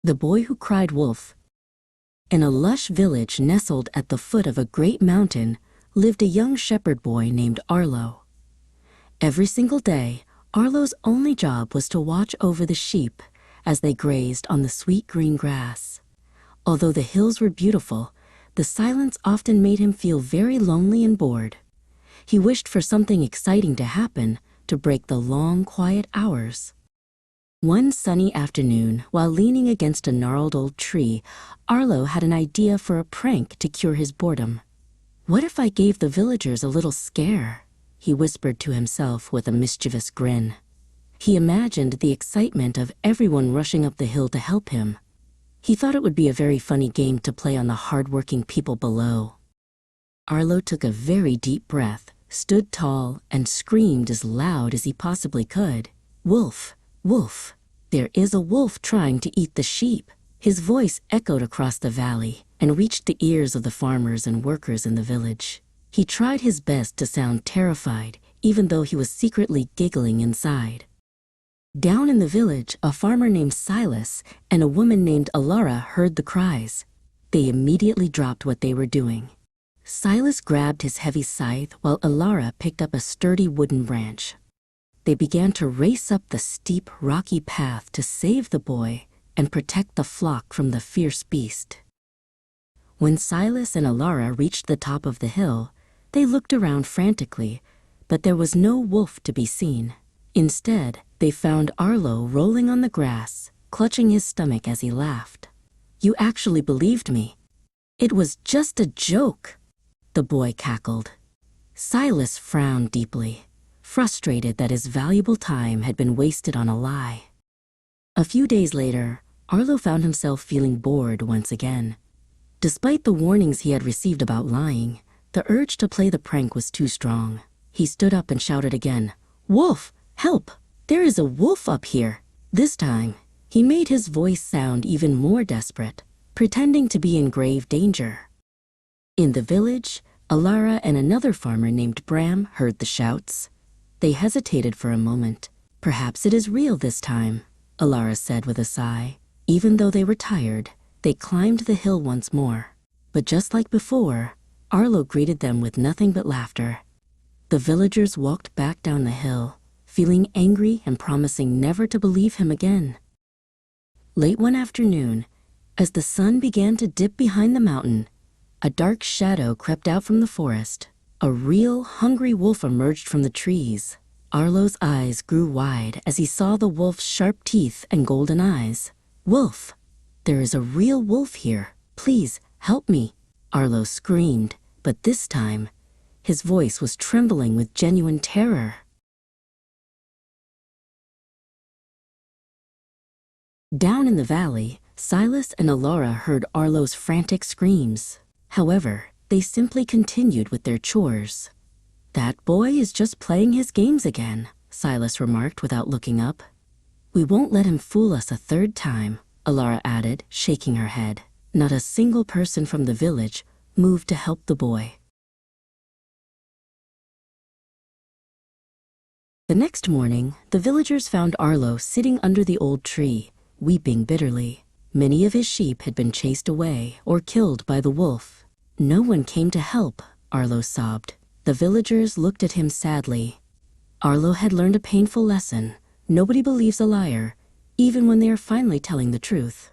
The Boy Who Cried Wolf. In a lush village nestled at the foot of a great mountain lived a young shepherd boy named Arlo. Every single day, Arlo's only job was to watch over the sheep as they grazed on the sweet green grass. Although the hills were beautiful, the silence often made him feel very lonely and bored. He wished for something exciting to happen to break the long, quiet hours. One sunny afternoon, while leaning against a gnarled old tree, Arlo had an idea for a prank to cure his boredom. "What if I gave the villagers a little scare?" he whispered to himself with a mischievous grin. He imagined the excitement of everyone rushing up the hill to help him. He thought it would be a very funny game to play on the hard-working people below. Arlo took a very deep breath, stood tall, and screamed as loud as he possibly could. "Wolf! Wolf! There is a wolf trying to eat the sheep." His voice echoed across the valley and reached the ears of the farmers and workers in the village. He tried his best to sound terrified, even though he was secretly giggling inside. Down in the village, a farmer named Silas and a woman named Alara heard the cries. They immediately dropped what they were doing. Silas grabbed his heavy scythe while Alara picked up a sturdy wooden branch. They began to race up the steep, rocky path to save the boy and protect the flock from the fierce beast. When Silas and Alara reached the top of the hill, they looked around frantically, but there was no wolf to be seen. Instead, they found Arlo rolling on the grass, clutching his stomach as he laughed. "You actually believed me. It was just a joke," the boy cackled. Silas frowned deeply, frustrated that his valuable time had been wasted on a lie. A few days later, Arlo found himself feeling bored once again. Despite the warnings he had received about lying, the urge to play the prank was too strong. He stood up and shouted again, "Wolf! Help! There is a wolf up here!" This time, he made his voice sound even more desperate, pretending to be in grave danger. In the village, Alara and another farmer named Bram heard the shouts. They hesitated for a moment. "Perhaps it is real this time," Alara said with a sigh. Even though they were tired, they climbed the hill once more. But just like before, Arlo greeted them with nothing but laughter. The villagers walked back down the hill, feeling angry and promising never to believe him again. Late one afternoon, as the sun began to dip behind the mountain, a dark shadow crept out from the forest. A real, hungry wolf emerged from the trees. Arlo's eyes grew wide as he saw the wolf's sharp teeth and golden eyes. "Wolf! There is a real wolf here. Please, help me!" Arlo screamed, but this time, his voice was trembling with genuine terror. Down in the valley, Silas and Alara heard Arlo's frantic screams. However, they simply continued with their chores. "That boy is just playing his games again," Silas remarked without looking up. "We won't let him fool us a third time," Alara added, shaking her head. Not a single person from the village moved to help the boy. The next morning, the villagers found Arlo sitting under the old tree, weeping bitterly. Many of his sheep had been chased away or killed by the wolf. "No one came to help," Arlo sobbed. The villagers looked at him sadly. Arlo had learned a painful lesson. Nobody believes a liar, even when they are finally telling the truth.